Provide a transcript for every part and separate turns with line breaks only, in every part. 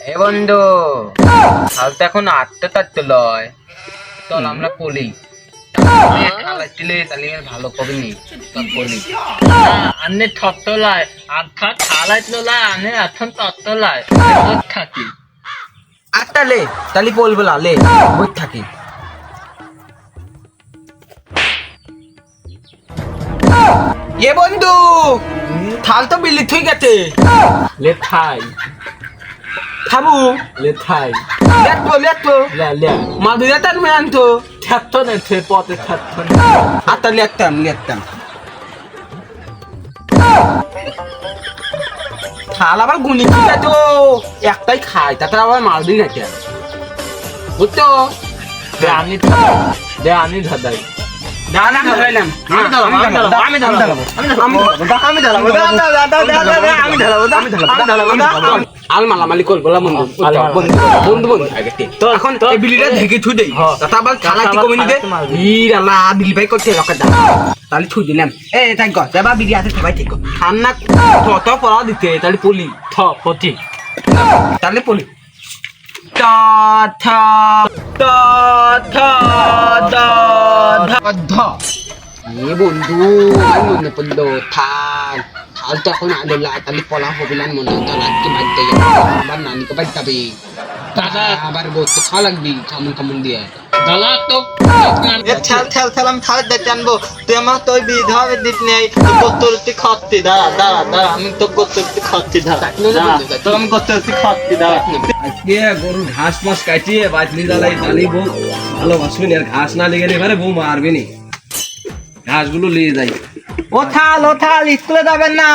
এ বন্ধু হাল তো এখন আটতে তাটতে লয়, চল আমরা পলি খালাইছিলে তাহলে ভালো কবি নি চল পলি আনে ঠট্টলায় আর্থাৎ খালাইতলো লাই আনে এখন তত্তলায় বোধ থাকি
আটটা লে তালি বলবো লে বই থাকি এ বন্ধু থাল তো বিলি ঠিক আছে
লে থাই
থামু
লে থাই
লেটো
লে
মাদুরা তার ম্যান তো
থাকতো না থে পথে থাকতো না
আটটা লেটতাম থাল আবার গুনি ঠিক আছে একটাই খাই তাতে আবার মাল দিই না কেন বুঝতো
দে আমি ধাদাই
দানা ধরাইলাম আমি ধরাবো আলমালা মালিক বললাম বন্ধু আগে তো এখন এই বিলিটা ঢেকে ছুই দেই তারপর খালাটি কমে নিতে ই আল্লাহ বিলি ভাই করতে লকা দা তাহলে ছুই দিলাম এ তাই গো যাবা বিলি আছে সবাই ঠিক খান্না কত পড়া দিতে তাহলে পলি
থ পতি
তাহলে পলি টা থা টা থা দা ধা এ বন্ধু আমি মনে পড়লো থাল তো এখন আলোলা তাহলে পলা হবে না মনে হয় তাহলে আজকে বাড়িতে আবার নানিকে বাড়ি যাবে
দাদা
আবার বলতে খাওয়া লাগবি খামন দিয়ে
দাদা তো
ঠেল আমি খাওয়ার দায়িত্ব আনবো তুই আমার তো বিধবা দিত নেই কত্তরতি খাচ্ছি দাঁড়া আমি তো কত্তরতি খাচ্ছি দাঁড়া তো আমি কত্তরতি খাচ্ছি দাঁড়া
আজকে গরু ঘাস মাস কাটিয়ে বাজলি জ্বালাই তালি বউ ভালোবাসবেনি আর ঘাস না লেগে এবারে বউ মারবে নি ঘাসগুলো নিয়ে যাই
ও থাল স্কুলে যাবেন না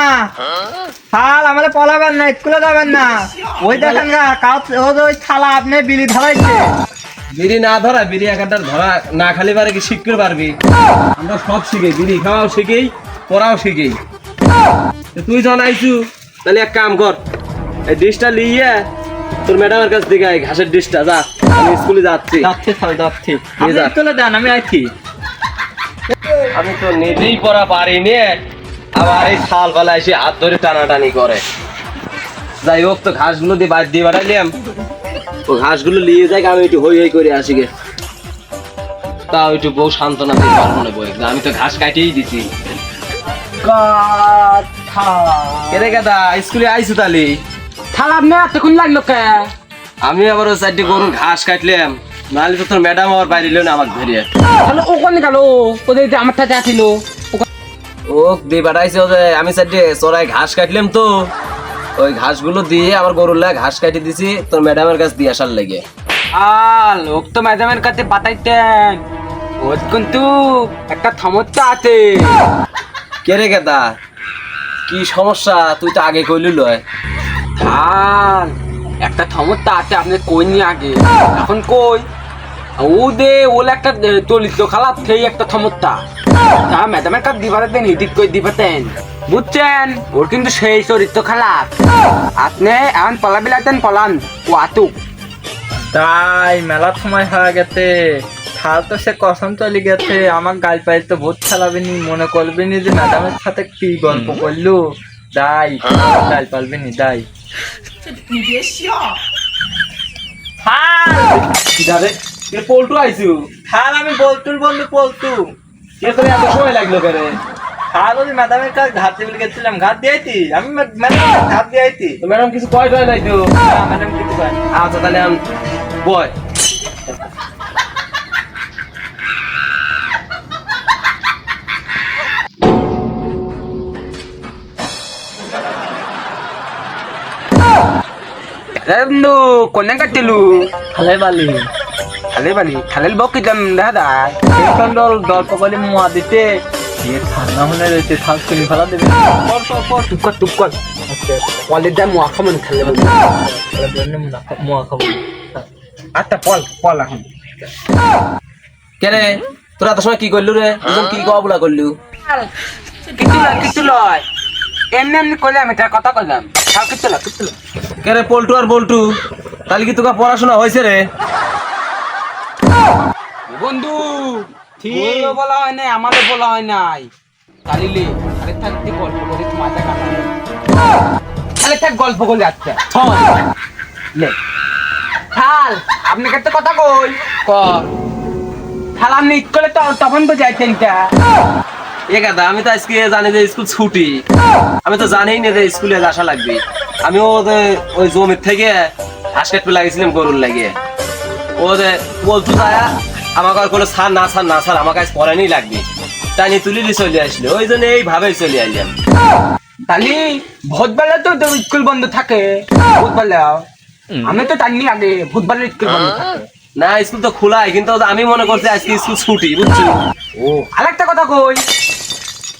থাল আমাদের পলাবেন না স্কুলে যাবেন না ওই দেখেন ওই থালা আপনি বিলি ধরাইছে
বিড়ি না ধরা বিড়ি একাটার ধরা না খালি পারে কি শিখতে পারবি আমরা সব শিখি বিড়ি খাওয়াও শিখি পড়াও শিখি তুই যখন আইছু তাহলে এক কাম কর এই ডিশটা লিয়ে তোর ম্যাডামের কাছ থেকে আয় ঘাসের ডিশটা যা আমি স্কুলে যাচ্ছি
যাচ্ছি
নিয়ে যা।
চলে দেন আমি আইছি
আমি তো নিজেই পড়া পারিনি আবার এই শাল বেলা এসে হাত ধরে টানাটানি করে যাই হোক তো ঘাসগুলো দিয়ে বাদ দিয়ে বাড়াইলাম ও ঘাসগুলো নিয়ে যাই আমি একটু হই করে আসি গে তাও একটু বউ সান্ত্বনা দিতে পারবো না বই আমি তো ঘাস কাটিয়েই দিছি কেরে গাদা স্কুলে আইসু তালি
থালা আপনি এতক্ষণ লাগলো কে
আমি আবার ও সাইডে গরুর ঘাস কাটলাম নাহলে তো তোর ম্যাডাম আবার বাইরে এলো না আমার ধরিয়ে
তাহলে ওখানে গেল ওদের যে আমার সাথে আসিল
ও দিয়ে বাড়াইছে ও যে আমি সাইডে চড়াই ঘাস কাটলাম তো ওই ঘাসগুলো দিয়ে আমার গরুর লা ঘাস কাটি দিছি তোর ম্যাডামের কাছে দিয়ে আসার লেগে
লোক তো ম্যাডামের কাছে পাঠাইতেন ওর কিন্তু একটা সমস্যা আছে
কে রে গেদা কি সমস্যা তুই তো আগে কইলি লয়
আর একটা সমস্যা আছে আপনি কই নি আগে এখন কই ও দে ওল একটা চলিত খারাপ সেই একটা সমস্যা তা ম্যাডামের কাছে দিবারে দেন হিদিক করে দিবাতেন বুঝছেন ওর কিন্তু সেই চরিত্র খারাপ আপনি এখন পলা বিলাতেন পলান ও আতুক
তাই মেলা সময় হয়ে গেছে খাল তো সে কসম চলে গেছে আমার গাল পায়ে তো ভোট খেলাবেনি মনে করবেনি যে ম্যাডামের সাথে কি গল্প করলো দাই গাল পালবেনি দাই
পল্টু আইছু
খাল আমি বলতুর বন্ধু পলতু
কে তোর এত সময় লাগলো কেন
খাল ওই ম্যাডামের কাছে ঘাট দিতে গেছিলাম ঘাট দিয়েছি আমি ম্যাডাম ঘাট দিয়েছি
তো ম্যাডাম কিছু কয় নাই তো
ম্যাডাম কিছু পাই
আচ্ছা তাহলে আমি বয়
বন্ধু কোনে কাটিলু
খালে বালি
খালের বকি যাম দাদা
এখন দল পকলে মুয়া দিতে ये ঠান্ডা মনে রয়েছে থাক তুলি ফেলা দেবে
টুক কর কলের দাম মুয়া খামন খালে
মুয়া খাবো
আচ্ছা পল এখন
কে রে তোরা এত সময় কি করলু রে দুজন কি কবুলা করলু
কিছু লয় এমনি করলে আমি তার কথা কইলাম সব কিছু লয়
কে রে পল্টু আর বল্টু তাহলে কি তোকে পড়াশোনা হয়েছে রে
বন্ধু ঠিক বলা হয় নাই আমাদের বলা হয় নাই কালিলে আরে থাকতে গল্প করে তোমার কাটা আরে থাক গল্প করে আচ্ছা থাল আপনাকে একটা কথা কই
ক
থাল আপনি ঈদ করলে তো তখন তো যাইতেন তা
এ গাদা আমি তো আজকে জানি যে স্কুল ছুটি, আমি তো জানিই না যে স্কুলে আসা লাগবে। আমি ওই জমির থেকে ঘাস কাটতে লাগিয়েছিলাম গরুর লাগিয়ে, ও যে বলতো যায় আমাকে আর কোনো ছাড় না ছাড় না ছাড় আমার কাছে পড়ানি লাগবে, তাই নিয়ে তুলি চলে আসলো, ওই জন্য এইভাবেই চলে আসলাম।
তাহলে ভোটবেলা তো স্কুল বন্ধ থাকে ভোটবেলা, আমি তো জানি আগে ভোটবেলা স্কুল বন্ধ থাকে।
না স্কুল তো খোলাই, কিন্তু আমি মনে করছি আজকে স্কুল ছুটি, বুঝছো?
ও আরেকটা কথা কই,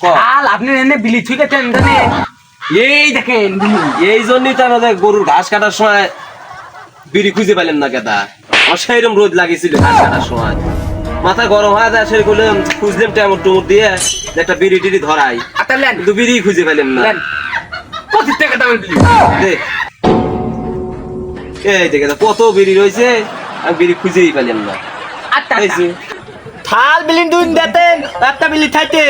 ক।
কাল আপনি এনে বিলি ঠিক আছে জানেন, এই দেখেন বিলি।
এই জন্যই তো আমাদের গরুর ঘাস কাটার সময় বিড়ি খুঁজে পেলাম না কেদা, আমার সেইরকম রোদ লাগিয়েছিল ঘাস কাটার সময়, মাথা গরম হয়ে যায়, সেই করলে খুঁজলাম টেমর টুমুর দিয়ে যে একটা বিড়ি টিড়ি ধরাই,
আচ্ছা লেন
কিন্তু বিড়ি খুঁজে পেলাম না।
লেন 25 টাকা দামের বিলি।
দে। এই দেখে তো কত বিড়ি রয়েছে, আমি বিড়ি খুঁজেই পেলাম না।
আচ্ছা
এই যে,
থাল বিলি দুন দেতেন একটা বিলি খাইতে।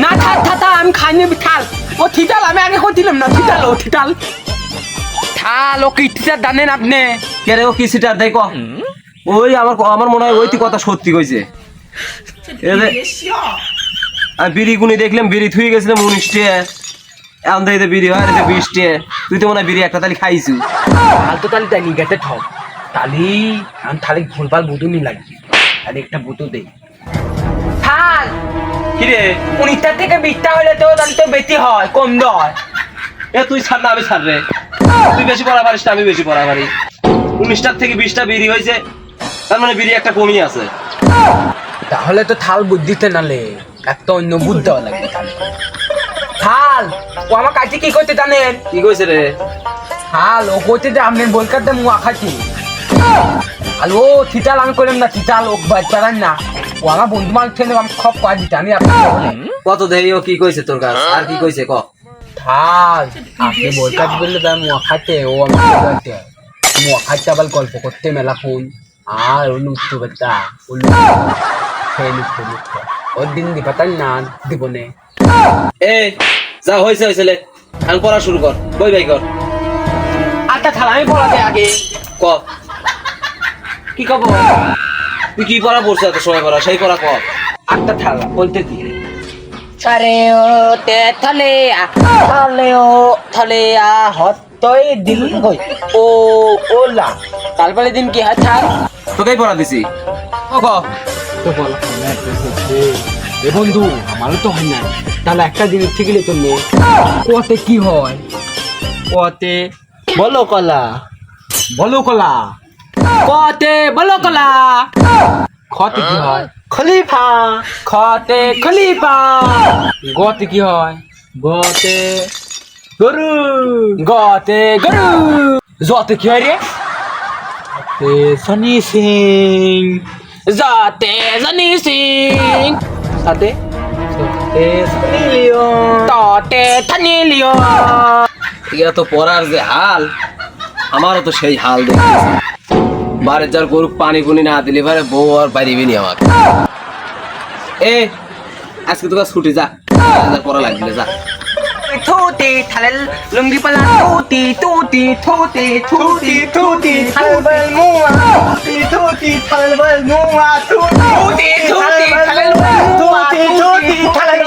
না থাক থাক থাক, আমি খাইনি থাল, ও ঠিটাল আমি আগে কইছিলাম না, ঠিটাল ও ঠিটাল থাল, ও কি ঠিটাল জানেন আপনি?
কে রে ও কি সিটার দেখ, ওই আমার মনে হয় ওই তুই কথা সত্যি কইছে। এই যে, আমি বিড়ি গুনি দেখলাম, বিড়ি থুই গেছিলাম 19 টাকা, এখন দেখে বিড়ি হয় 20 টাকা, তুই তো মনে হয় বিড়ি একটা তালি খাইছু।
হাল তো তাহলে জানি গেছে ঠক তালি, আমি তাহলে ভুলভাল বুধু নি লাগবে, তাহলে একটা বুধু দে থাল।
কি রে
19টা থেকে 20টা হলে তো তাহলে তো বেশি হয়, কম দয়।
এ তুই ছাড় না আমি ছাড় রে, তুই বেশি পড়া পারিস না আমি বেশি পড়া পারি। 19টার থেকে 20টা বিড়ি হয়েছে, তার মানে বিড়ি একটা কমই আছে।
তাহলে তো থাল বুদ্ধিতে নালে একটা অন্য বুদ্ধ দেওয়া লাগবে তাহলে। থাল ও আমার কাছে কি করতে জানেন?
কি কইছে রে?
থাল ও করতে যে আপনার বলকাতে মুয়া খাচ্ছি, আর ও থিতাল আমি করলাম না, থিতাল ও বাচ্চারান না, ও আমার বন্ধু মানুষ ছেলে আমি খপ পাই দিতে আমি আপনাকে বলেন।
কত দেরি ও কি কইছে তোর কাছে, আর কি কইছে ক?
থাল আপনি বলকাত বললে তাই মুয়া খাইতে, ও আমার বলতে মুয়া খাইতে আবার গল্প করতে মেলা ফোন, আর ও লুচ্ছু বেটা ও লুচ্ছু ওর দিন দিবাতান না দিবনে।
এ যা হয়েছে হয়েছে লে, আমি পড়া শুরু কর, বই বাই কর।
আচ্ছা থাল আমি পড়াতে আগে
ক
কি কব,
তুই কি পড়া পড়ছিস এত সময় পড়া, সেই পড়া ক।
আটটা থাল বলতে দি
আরে ও তে থলে ও থলে হতই দিল হই ও ওলা তারপরে দিন কি হয় থাল
তোকেই পড়া দিছি, ও ক।
তো বলা এ বন্ধু আমারও তো হয় না, তাহলে একটা জিনিস ঠিক তো নেই, কোয়াতে কি হয়?
ওতে বলো কলা,
বলো কলা, কোয়াতে বলো কলা, খতে কি হয়?
খলিফা,
খতে খলিফা, গতে কি হয়?
গতে গরু,
গতে গরু, জতে কি হয় রে?
তে সনি সিং,
যাতে জানি সিং, সাথে
তে সনি লিওন,
ততে থানি লিও।
এরা তো পড়ার যে হাল, আমারও তো সেই হাল দেখতেছি। বাড়ির যার গরু পানি পুনি না দিলে পারে বউ আর বাইরেবি নি আমাকে। এ আজকে তোকে ছুটি, যা পড়া লাগবে যা।
থুতি থালে লুঙ্গি পালা, থুতি থুতি থুতি থুতি থুতি
থালবেল মুয়া, তুতি থালবেল মুয়া, তুতি
থুতি থালে
তুতি থালবেল